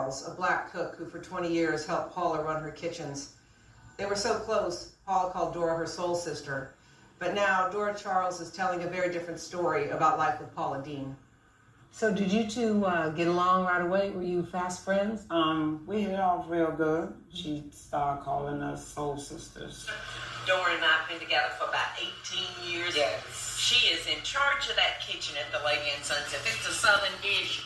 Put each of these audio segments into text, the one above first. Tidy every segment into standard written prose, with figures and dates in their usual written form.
Charles, a black cook who for 20 years helped Paula run her kitchens. They were so close, Paula called Dora her soul sister. But now Dora Charles is telling a very different story about life with Paula Deen. So did you two get along right away? Were you fast friends? We hit off real good. She started calling us soul sisters. Dora and I have been together for about 18 years. Yes. She is in charge of that kitchen at the Lady and Sons. If it's a southern dish,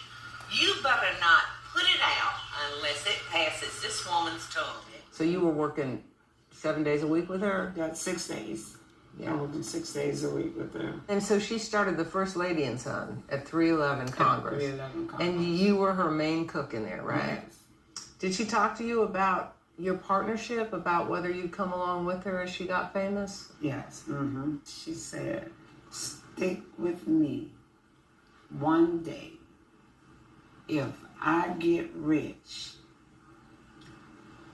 you better not put it out unless it passes this woman's tongue. So you were working 7 days a week with her? Got 6 days. Yeah, I worked 6 days a week with her. And so she started the first Lady and Son at 311 Congress. 311 Congress. And you were her main cook in there, right? Yes. Did she talk to you about your partnership, about whether you'd come along with her as she got famous? Yes. Mm-hmm. She said, stick with me one day. If I get rich,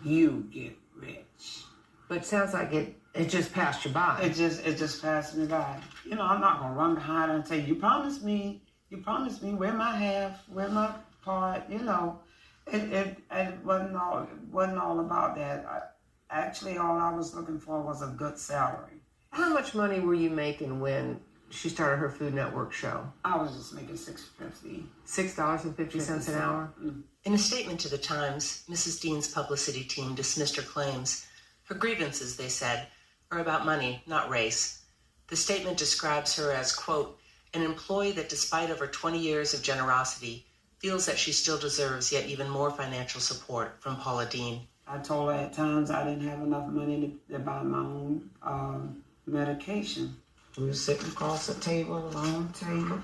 you get rich. But it sounds like it just passed you by. It just passed me by. You know, I'm not gonna run behind her and say, you promised me, where my half, where my part, you know. It wasn't all about that. Actually, all I was looking for was a good salary. How much money were you making when she started her Food Network show? I was just making $6.50. $6.50 an hour? Mm. In a statement to the Times, Mrs. Dean's publicity team dismissed her claims. Her grievances, they said, are about money, not race. The statement describes her as, quote, an employee that despite over 20 years of generosity, feels that she still deserves yet even more financial support from Paula Deen. I told her at times I didn't have enough money to buy my own medication. We were sitting across the table, a long table,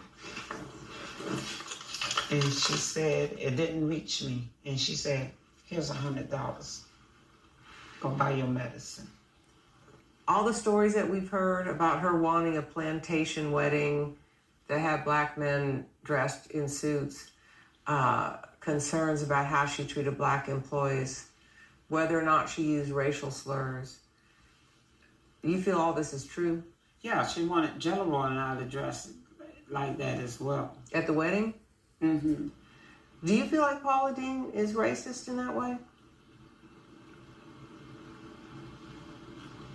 and she said, it didn't reach me. And she said, here's $100. Go buy your medicine. All the stories that we've heard about her wanting a plantation wedding that had black men dressed in suits, concerns about how she treated black employees, whether or not she used racial slurs. Do you feel all this is true? Yeah, she wanted Jello and I to dress like that as well. At the wedding? Mm-hmm. Do you feel like Paula Deen is racist in that way?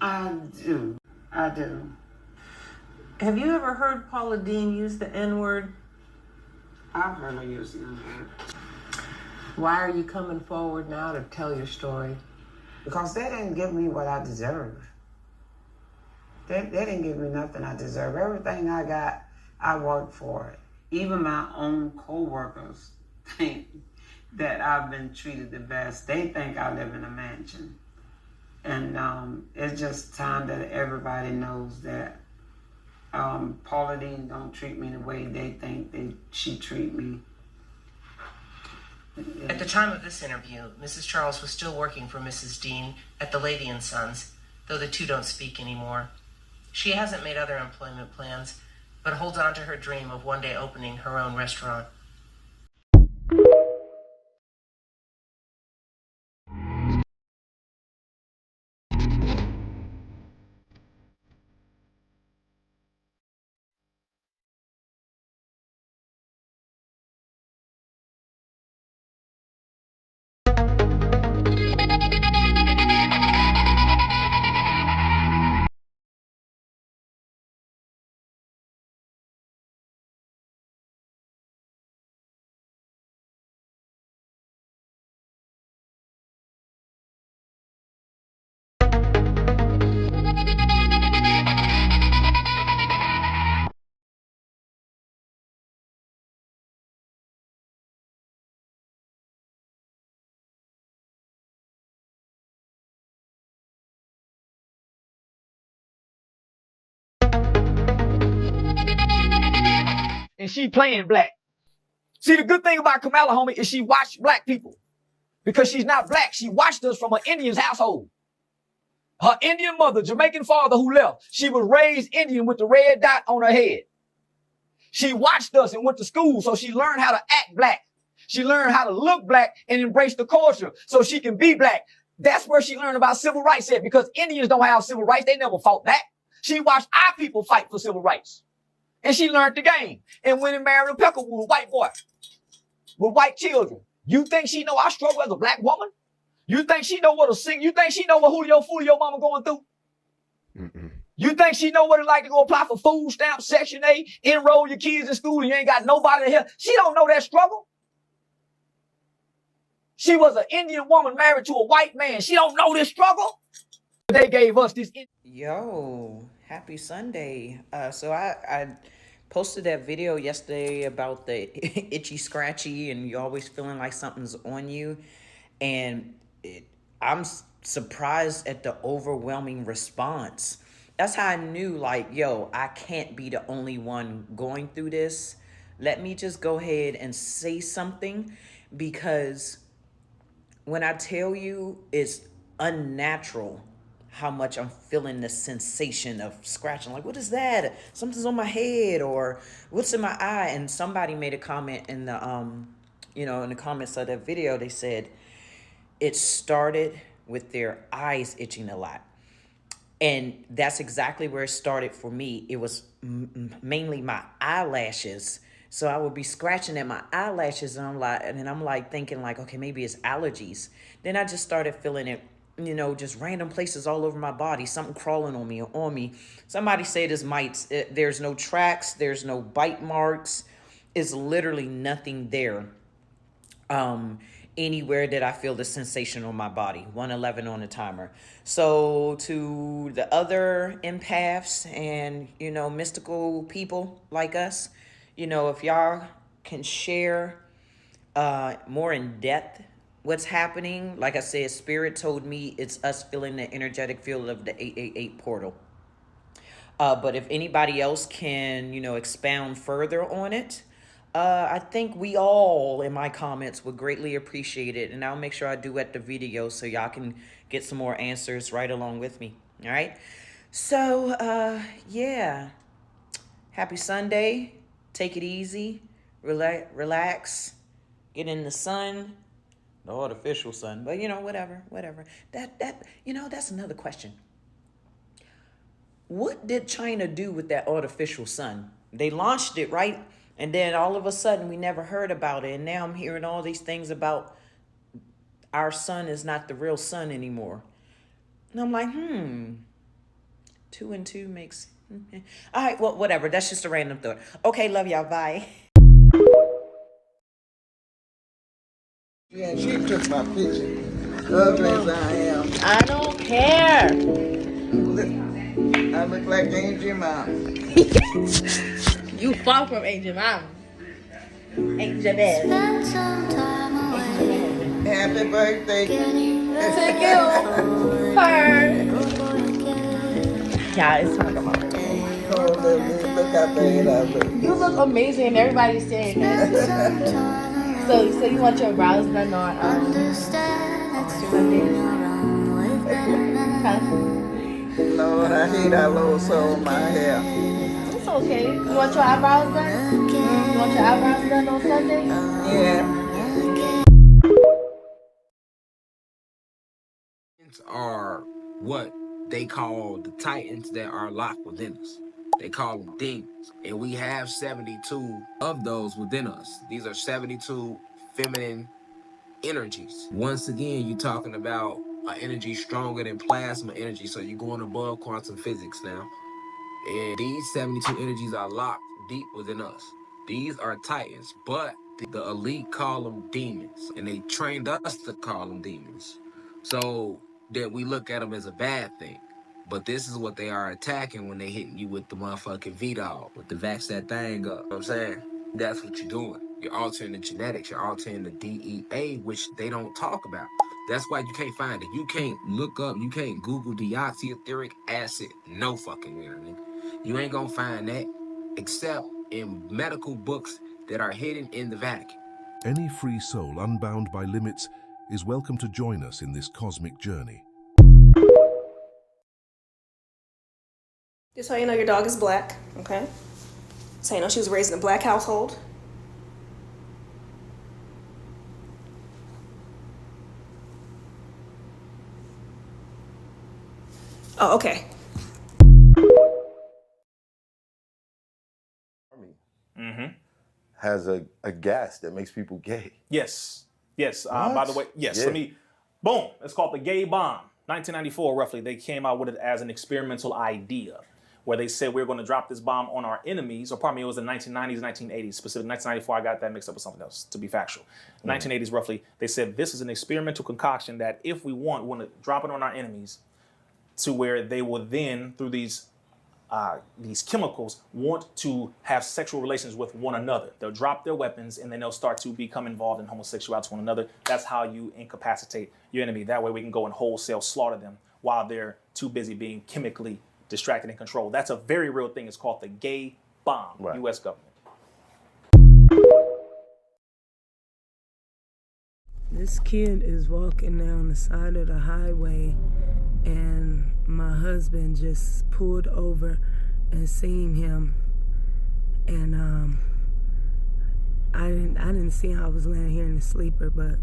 I do. Have you ever heard Paula Deen use the N-word? I've heard her use the N-word. Why are you coming forward now to tell your story? Because they didn't give me what I deserve. They didn't give me nothing I deserve. Everything I got, I worked for it. Even my own co-workers think that I've been treated the best. They think I live in a mansion. And it's just time that everybody knows that Paula Deen don't treat me the way they think she treat me. At the time of this interview, Mrs. Charles was still working for Mrs. Dean at the Lady and Sons, though the two don't speak anymore. She hasn't made other employment plans, but holds on to her dream of one day opening her own restaurant. And she playing black. See, the good thing about Kamala, homie, is she watched black people. Because she's not black. She watched us from an Indian's household. Her Indian mother, Jamaican father who left, she was raised Indian with the red dot on her head. She watched us and went to school, so she learned how to act black. She learned how to look black and embrace the culture so she can be black. That's where she learned about civil rights at, because Indians don't have civil rights. They never fought that. She watched our people fight for civil rights. And she learned the game and went and married a Peckerwood, white boy, with white children. You think she know I struggle as a black woman? You think she know what you think she know what Julio Fulio mama going through? You think she know what it's like to go apply for food stamps, Section 8, enroll your kids in school and you ain't got nobody to help? She don't know that struggle. She was an Indian woman married to a white man. She don't know this struggle. They gave us this. Yo, happy Sunday. So I posted that video yesterday about the itchy scratchy and you always feeling like something's on you. And I'm surprised at the overwhelming response. That's how I knew, like, yo, I can't be the only one going through this. Let me just go ahead and say something, because when I tell you it's unnatural how much I'm feeling the sensation of scratching. Like, what is that? Something's on my head, or what's in my eye? And somebody made a comment in the, in the comments of that video. They said it started with their eyes itching a lot. And that's exactly where it started for me. It was mainly my eyelashes. So I would be scratching at my eyelashes and I'm like thinking like, okay, maybe it's allergies. Then I just started feeling it, just random places all over my body, something crawling on me. Somebody said it's mites. There's no tracks. There's no bite marks. It's literally nothing there. Anywhere that I feel the sensation on my body. 111 on the timer. So to the other empaths and, mystical people like us, if y'all can share more in depth what's happening. Like I said, Spirit told me it's us feeling the energetic field of the 888 portal. But if anybody else can, expound further on it, I think we all in my comments would greatly appreciate it. And I'll make sure I do at the video so y'all can get some more answers right along with me. All right. So, yeah. Happy Sunday. Take it easy. Relax. Get in the sun. The artificial sun. But, whatever. That's another question. What did China do with that artificial sun? They launched it, right? And then all of a sudden, we never heard about it. And now I'm hearing all these things about our sun is not the real sun anymore. And I'm like, 2 and 2 makes... All right, well, whatever. That's just a random thought. Okay, love y'all. Bye. Yeah, she took my picture. Ugly as I am. I don't care. I look like Angel Mom. You far from Angel Mom. Angel Bell. Happy birthday. Thank you. Her. Yeah, it's talking about it. Oh, look how bad I look. You look amazing and everybody's saying that. So you want your brows done on Sunday? Lord, I hate how low sold my hair. It's okay. You want your eyebrows done? You want your eyebrows done on Sunday? Yeah. Are what they call the titans that are locked within us. They call them demons. And we have 72 of those within us. These are 72 feminine energies. Once again, you're talking about an energy stronger than plasma energy. So you're going above quantum physics now. And these 72 energies are locked deep within us. These are titans, but the elite call them demons. And they trained us to call them demons. So that we look at them as a bad thing. But this is what they are attacking when they hitting you with the motherfucking VDOL, with the vax that thing up. You know what I'm saying? That's what you're doing. You're altering the genetics. You're altering the DEA, which they don't talk about. That's why you can't find it. You can't look up, you can't Google deoxyetheric acid. No fucking way, nigga. You ain't gonna find that except in medical books that are hidden in the Vatican. Any free soul unbound by limits is welcome to join us in this cosmic journey. Just so you know, your dog is black, okay? So you know she was raised in a black household. Oh, okay. Has a gas that makes people gay. Yes. Yes. By the way, yes. Yeah. Boom. It's called the gay bomb. 1994, roughly. They came out with it as an experimental idea, where they said we were going to drop this bomb on our enemies. Or pardon me, it was the 1990s, 1980s. Specifically, 1994. I got that mixed up with something else. To be factual, 1980s roughly. They said this is an experimental concoction that, if we want to drop it on our enemies, to where they will then, through these chemicals, want to have sexual relations with one another. They'll drop their weapons and then they'll start to become involved in homosexuality to one another. That's how you incapacitate your enemy. That way we can go and wholesale slaughter them while they're too busy being chemically distracted and controlled. That's a very real thing. It's called the gay bomb, U.S. government. This kid is walking down the side of the highway, and my husband just pulled over and seen him, and I didn't see him. I was laying here in the sleeper, but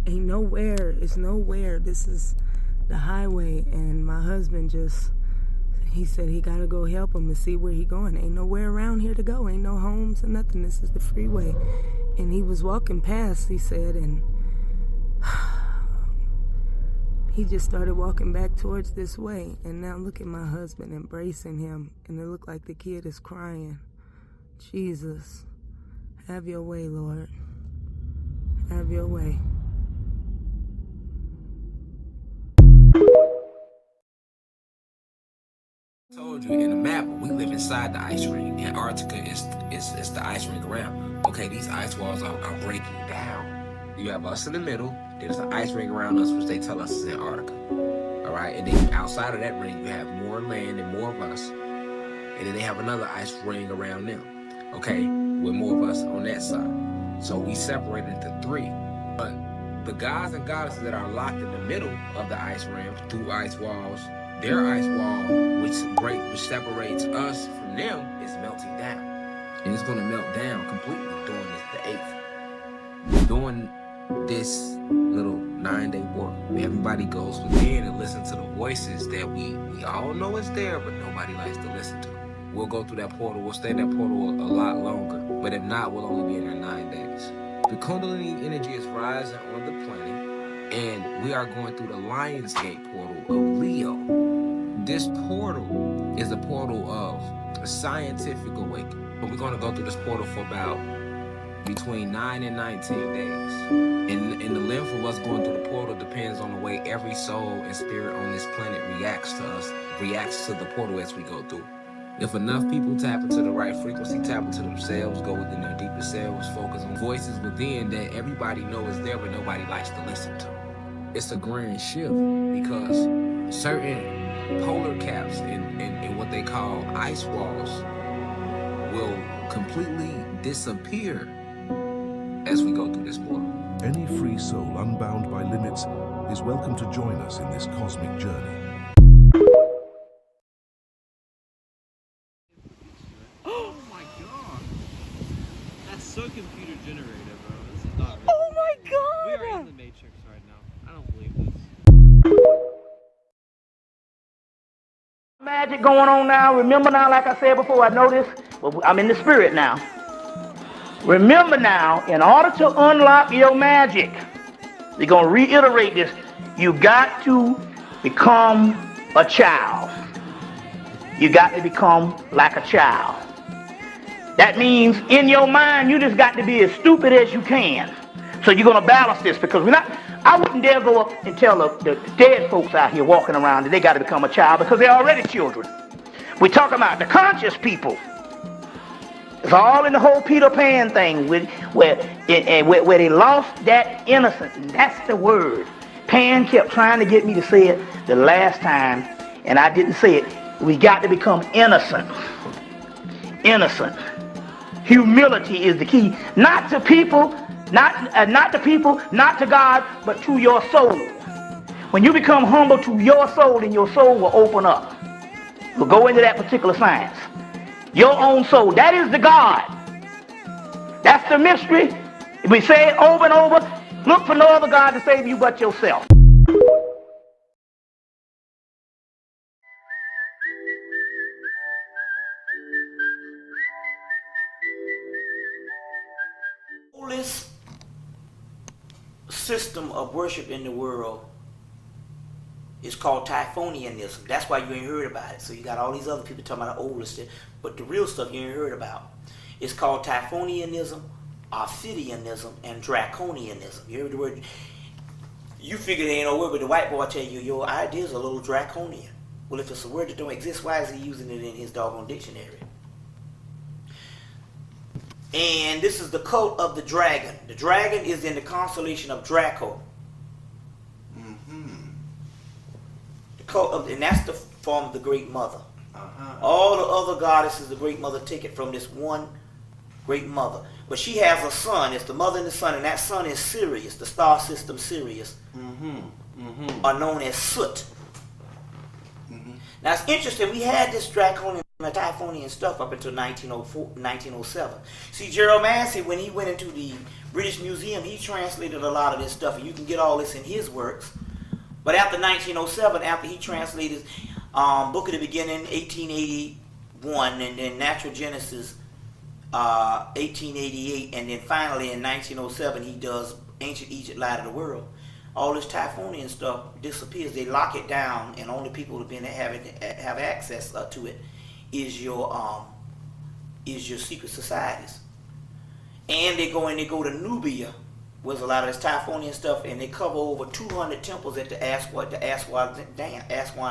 ain't nowhere. It's nowhere. This is the highway, and my husband he said he gotta go help him and see where he going. Ain't nowhere around here to go. Ain't no homes or nothing. This is the freeway. And he was walking past, he said, and he just started walking back towards this way. And now look at my husband embracing him, and it looked like the kid is crying. Jesus, have your way, Lord. Have your way. I told you in the map, we live inside the ice ring. Antarctica is the ice ring around. Okay, these ice walls are breaking down. You have us in the middle. There's an ice ring around us, which they tell us is Antarctica. All right, and then outside of that ring, you have more land and more of us. And then they have another ice ring around them. Okay, with more of us on that side. So we separated into three. But the gods and goddesses that are locked in the middle of the ice ring through ice walls, their ice wall, which separates us from them, is melting down. And it's going to melt down completely during the 8th. During this little 9-day war, everybody goes within and listen to the voices that we all know is there, but nobody likes to listen to. We'll go through that portal. We'll stay in that portal a lot longer. But if not, we'll only be in there 9 days. The Kundalini energy is rising on the planet, and we are going through the Lionsgate portal of Leo. This portal is a portal of a scientific awakening. But we're going to go through this portal for about between 9 and 19 days. And the length of us going through the portal depends on the way every soul and spirit on this planet reacts to us, reacts to the portal as we go through. If enough people tap into the right frequency, tap into themselves, go within their deepest selves, focus on voices within that everybody knows is there but nobody likes to listen to. It's a grand shift because certain polar caps and what they call ice walls will completely disappear as we go through this portal. Any free soul unbound by limits is welcome to join us in this cosmic journey. Oh my god! That's so computer generated, bro. This is not real. Oh my god! We are in the Matrix right now. I don't believe this. Magic going on now. Remember now, like I said before, I know this, but I'm in the spirit now. Remember now, in order to unlock your magic, we're going to reiterate this, you got to become a child. You got to become like a child. That means in your mind, you just got to be as stupid as you can. So you're going to balance this, because I wouldn't dare go up and tell the dead folks out here walking around that they got to become a child, because they're already children. We're talking about the conscious people. It's all in the whole Peter Pan thing where they lost that innocence. And that's the word. Pan kept trying to get me to say it the last time, and I didn't say it. We got to become innocent. Innocent. Humility is the key. Not to people, not to people, not to God, but to your soul. When you become humble to your soul, then your soul will open up. We'll go into that particular science. Your own soul, that is the God. That's the mystery. We say it over and over. Look for no other God to save you but yourself. system of worship in the world is called Typhonianism. That's why you ain't heard about it. So you got all these other people talking about the older stuff, but the real stuff you ain't heard about. It's called Typhonianism, Ophidianism, and Draconianism. You heard the word? You figure there ain't no word, but the white boy tell you your ideas are a little draconian. Well, if it's a word that don't exist, why is he using it in his doggone dictionary? And this is the cult of the dragon. The dragon is in the constellation of Draco. The cult of, and that's the form of the Great Mother. All the other goddesses, the Great Mother, take it from this one Great Mother. But she has a son. It's the mother and the son, and that son is Sirius, the star system Sirius, are known as Soot. Now it's interesting, we had this Draconian and Typhonian stuff up until 1907. See, Gerald Massey, when he went into the British Museum, he translated a lot of this stuff, and you can get all this in his works. But after 1907, after he translated Book of the Beginning, 1881, and then Natural Genesis, 1888, and then finally in 1907 he does Ancient Egypt, Light of the World. All this Typhonian stuff disappears. They lock it down, and only people who've been have access to it is your secret societies. And they go to Nubia, with a lot of this Typhonian stuff, and they cover over 200 temples at the Aswan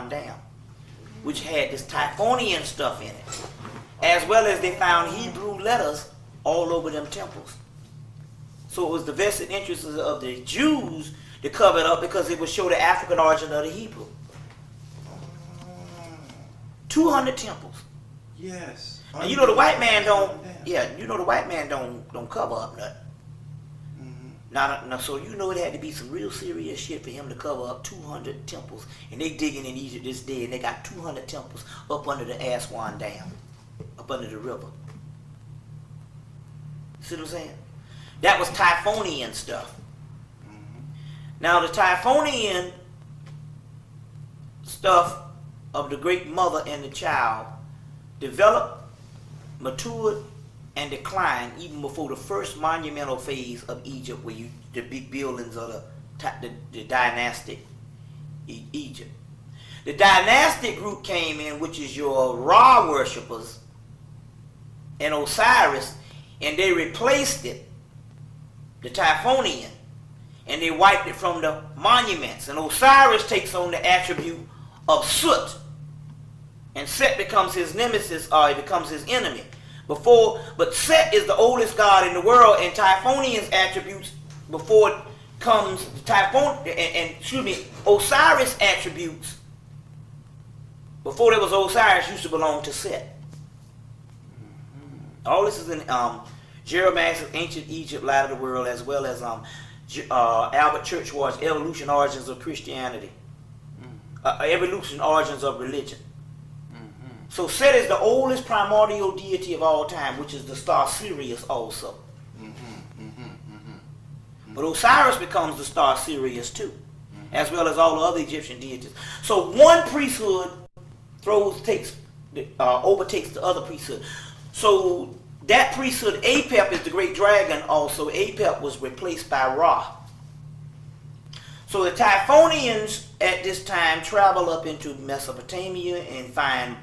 Dam, which had this Typhonian stuff in it, as well as they found Hebrew letters all over them temples. So it was the vested interests of the Jews to cover it up, because it would show the African origin of the Hebrew. 200 temples. Yes. And you know the white man don't. Yeah, you know the white man don't cover up nothing. Now, so you know it had to be some real serious shit for him to cover up 200 temples. And they digging in Egypt this day, and they got 200 temples up under the Aswan Dam, up under the river. See what I'm saying? That was Typhonian stuff. Now the Typhonian stuff of the Great Mother and the child developed, matured, and declined even before the first monumental phase of Egypt, where the big buildings of the dynastic Egypt. The dynastic group came in, which is your Ra worshippers and Osiris, and they replaced it, the Typhonian, and they wiped it from the monuments. And Osiris takes on the attribute of Soot, and Set becomes his nemesis, or he becomes his enemy. But Set is the oldest god in the world, and Typhonian's attributes before it comes Osiris attributes before there was Osiris used to belong to Set. All this is in Gerald Max's Ancient Egypt, Light of the World, as well as Albert Churchward's Evolution, Origins of Christianity, Evolution, Origins of Religion. So Set is the oldest primordial deity of all time, which is the star Sirius also. But Osiris becomes the star Sirius too, as well as all the other Egyptian deities. So one priesthood overtakes the other priesthood. So that priesthood, Apep, is the great dragon also. Apep was replaced by Ra. So the Typhonians at this time travel up into Mesopotamia and find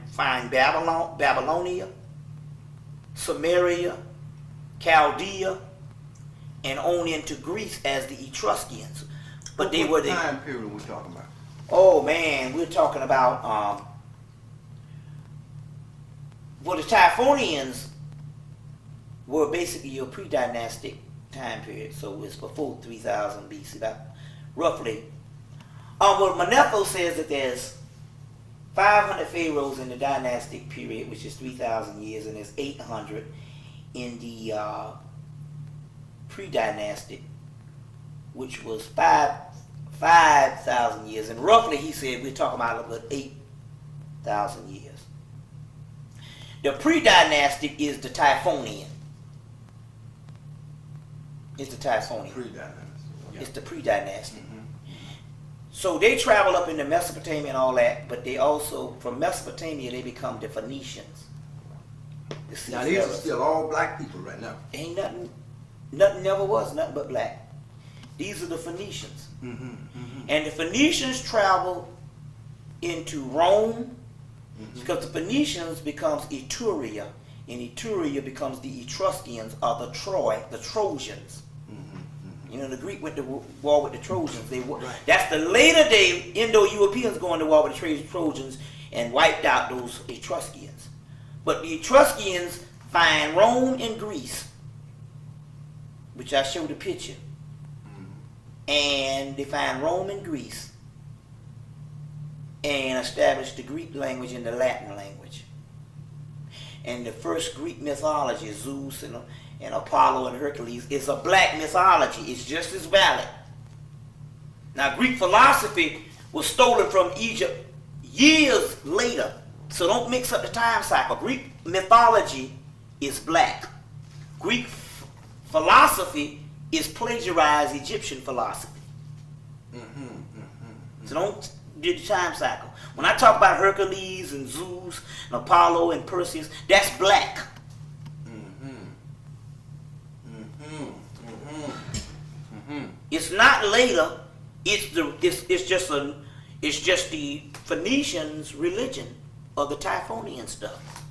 Babylonia, Samaria, Chaldea, and on into Greece as the Etruscans. But they were the time period we're talking about. Oh man, we're talking about well, the Typhonians were basically your pre-dynastic time period, so it's before 3000 BC, about roughly. Well, Manetho says that there's 500 pharaohs in the dynastic period, which is 3,000 years, and there's 800 in the pre-dynastic, which was 5,000 years, and roughly he said we're talking about about 8,000 years. The pre-dynastic is the Typhonian. It's the Typhonian. Pre-dynastic. It's the pre-dynastic. So they travel up into Mesopotamia and all that, but they also, from Mesopotamia, they become the Phoenicians. Now these are still all black people right now. Ain't nothing never was nothing but black. These are the Phoenicians. And the Phoenicians traveled into Rome because the Phoenicians becomes Etruria, and Etruria becomes the Etruscans or the Trojans. You know, the Greek went to war with the Trojans. That's the later day Indo-Europeans going to war with the Trojans and wiped out those Etruscans. But the Etruscans find Rome and Greece, which I showed the picture. And they find Rome and Greece and establish the Greek language and the Latin language. And the first Greek mythology, Zeus and Apollo and Hercules, is a black mythology. It's just as valid. Now, Greek philosophy was stolen from Egypt years later. So don't mix up the time cycle. Greek mythology is black. Greek philosophy is plagiarized Egyptian philosophy. So don't do the time cycle. When I talk about Hercules and Zeus and Apollo and Perseus, that's black. It's not later. It's just the Phoenicians' religion of the Typhonian stuff.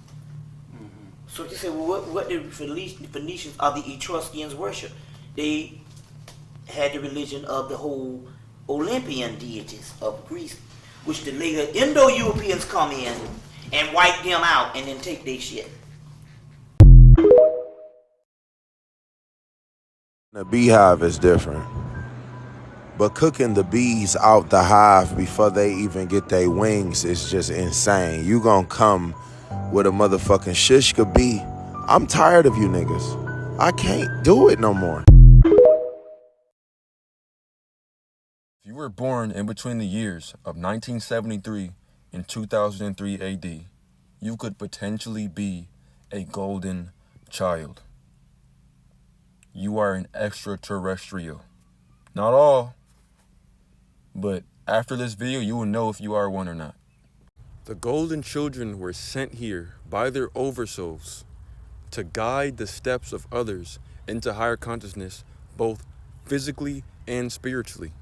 So you say, well, what did the Phoenicians or the Etruscans worship? They had the religion of the whole Olympian deities of Greece, which the later Indo-Europeans come in and wipe them out and then take their shit. The beehive is different. But cooking the bees out the hive before they even get their wings is just insane. You gonna come with a motherfucking shishka bee. I'm tired of you niggas. I can't do it no more. If you were born in between the years of 1973 and 2003 AD, you could potentially be a golden child. You are an extraterrestrial. Not all, but after this video, you will know if you are one or not. The golden children were sent here by their oversouls to guide the steps of others into higher consciousness, both physically and spiritually.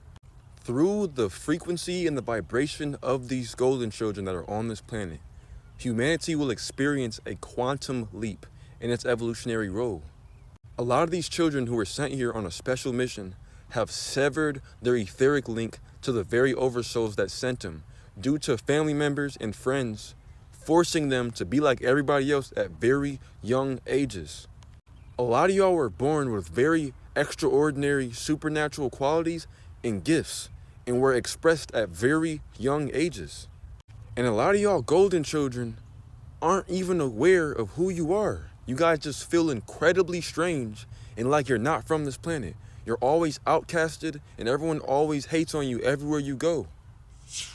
Through the frequency and the vibration of these golden children that are on this planet, humanity will experience a quantum leap in its evolutionary role. A lot of these children who were sent here on a special mission have severed their etheric link to the very oversouls that sent them due to family members and friends forcing them to be like everybody else at very young ages. A lot of y'all were born with very extraordinary supernatural qualities and gifts and were expressed at very young ages. And a lot of y'all golden children aren't even aware of who you are. You guys just feel incredibly strange and like you're not from this planet. You're always outcasted and everyone always hates on you everywhere you go.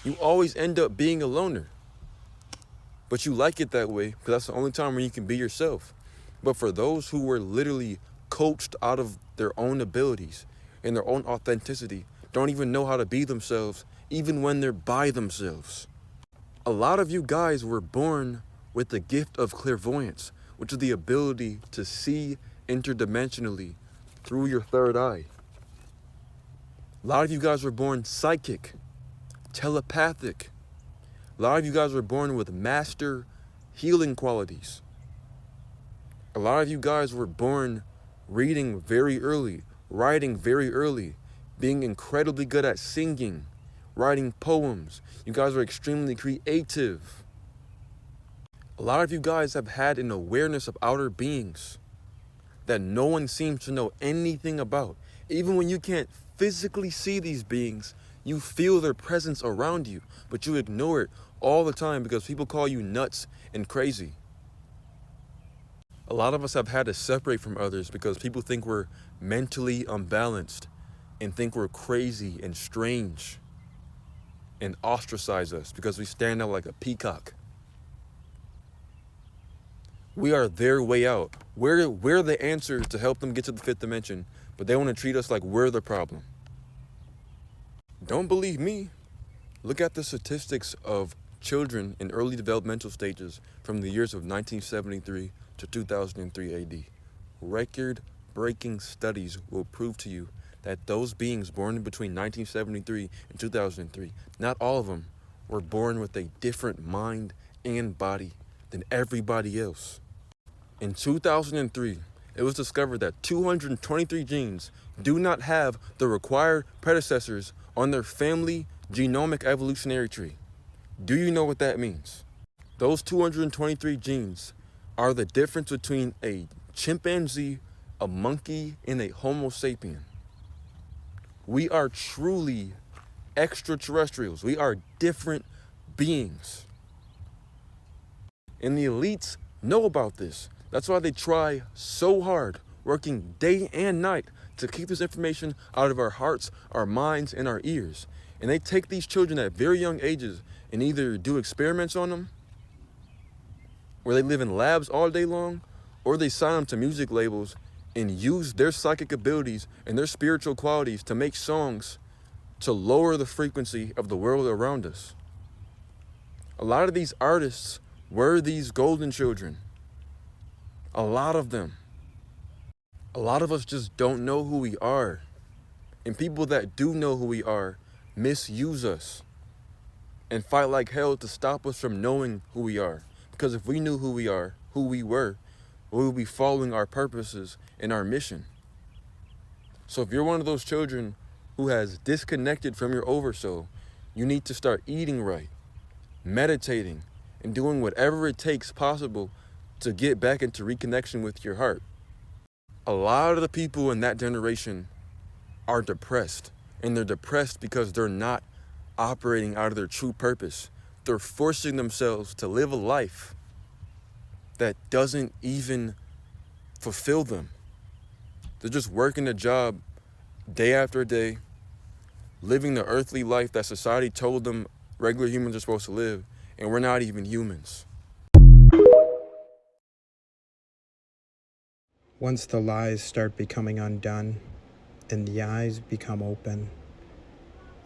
You always end up being a loner. But you like it that way because that's the only time where you can be yourself. But for those who were literally coached out of their own abilities and their own authenticity, don't even know how to be themselves, even when they're by themselves. A lot of you guys were born with the gift of clairvoyance, which is the ability to see interdimensionally through your third eye. A lot of you guys were born psychic, telepathic. A lot of you guys were born with master healing qualities. A lot of you guys were born reading very early, writing very early, being incredibly good at singing, writing poems. You guys are extremely creative. A lot of you guys have had an awareness of outer beings that no one seems to know anything about. Even when you can't physically see these beings, you feel their presence around you, but you ignore it all the time because people call you nuts and crazy. A lot of us have had to separate from others because people think we're mentally unbalanced and think we're crazy and strange and ostracize us because we stand out like a peacock. We are their way out. We're the answer to help them get to the fifth dimension, but they want to treat us like we're the problem. Don't believe me? Look at the statistics of children in early developmental stages from the years of 1973 to 2003 AD. Record-breaking studies will prove to you that those beings born between 1973 and 2003, not all of them were born with a different mind and body than everybody else. In 2003, it was discovered that 223 genes do not have the required predecessors on their family genomic evolutionary tree. Do you know what that means? Those 223 genes are the difference between a chimpanzee, a monkey, and a Homo sapien. We are truly extraterrestrials. We are different beings. And the elites know about this. That's why they try so hard, working day and night, to keep this information out of our hearts, our minds, and our ears. And they take these children at very young ages and either do experiments on them, where they live in labs all day long, or they sign them to music labels and use their psychic abilities and their spiritual qualities to make songs to lower the frequency of the world around us. A lot of these artists were these golden children. A lot of them. A lot of us just don't know who we are. And people that do know who we are misuse us and fight like hell to stop us from knowing who we are. Because if we knew who we are, who we were, we would be following our purposes and our mission. So if you're one of those children who has disconnected from your oversoul, you need to start eating right, meditating, and doing whatever it takes possible to get back into reconnection with your heart. A lot of the people in that generation are depressed, and they're depressed because they're not operating out of their true purpose. They're forcing themselves to live a life that doesn't even fulfill them. They're just working a job day after day, living the earthly life that society told them regular humans are supposed to live, and we're not even humans. Once the lies start becoming undone and the eyes become open,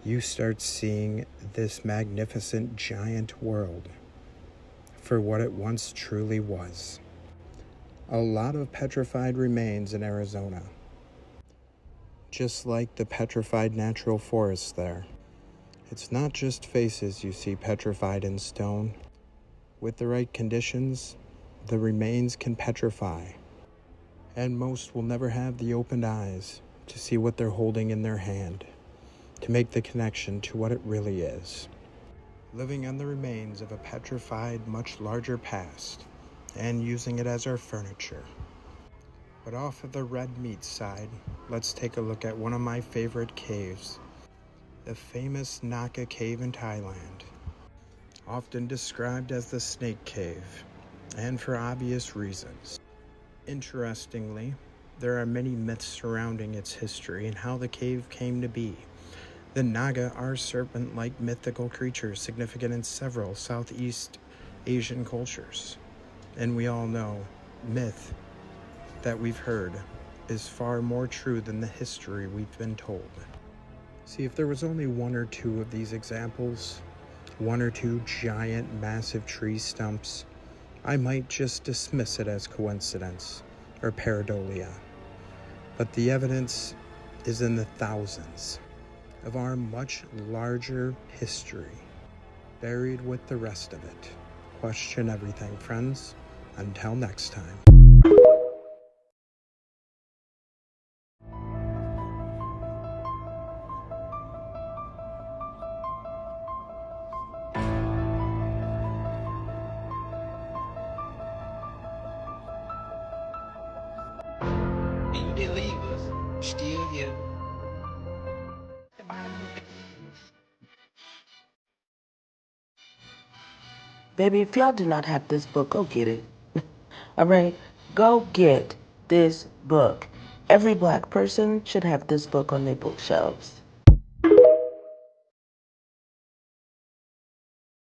you start seeing this magnificent giant world for what it once truly was. A lot of petrified remains in Arizona, just like the petrified natural forests there. It's not just faces you see petrified in stone. With the right conditions, the remains can petrify, and most will never have the opened eyes to see what they're holding in their hand, to make the connection to what it really is. Living on the remains of a petrified, much larger past, and using it as our furniture. But off of the red meat side, let's take a look at one of my favorite caves, the famous Naka Cave in Thailand, often described as the Snake Cave, and for obvious reasons. Interestingly, there are many myths surrounding its history and how the cave came to be. The Naga are serpent-like mythical creatures significant in several Southeast Asian cultures. And we all know myth that we've heard is far more true than the history we've been told. See, if there was only one or two of these examples, one or two giant, massive tree stumps, I might just dismiss it as coincidence or pareidolia. But the evidence is in the thousands of our much larger history, buried with the rest of it. Question everything, friends. Until next time. You didn't leave us. You're still here. Baby, if y'all do not have this book, go get it. All right? Go get this book. Every black person should have this book on their bookshelves.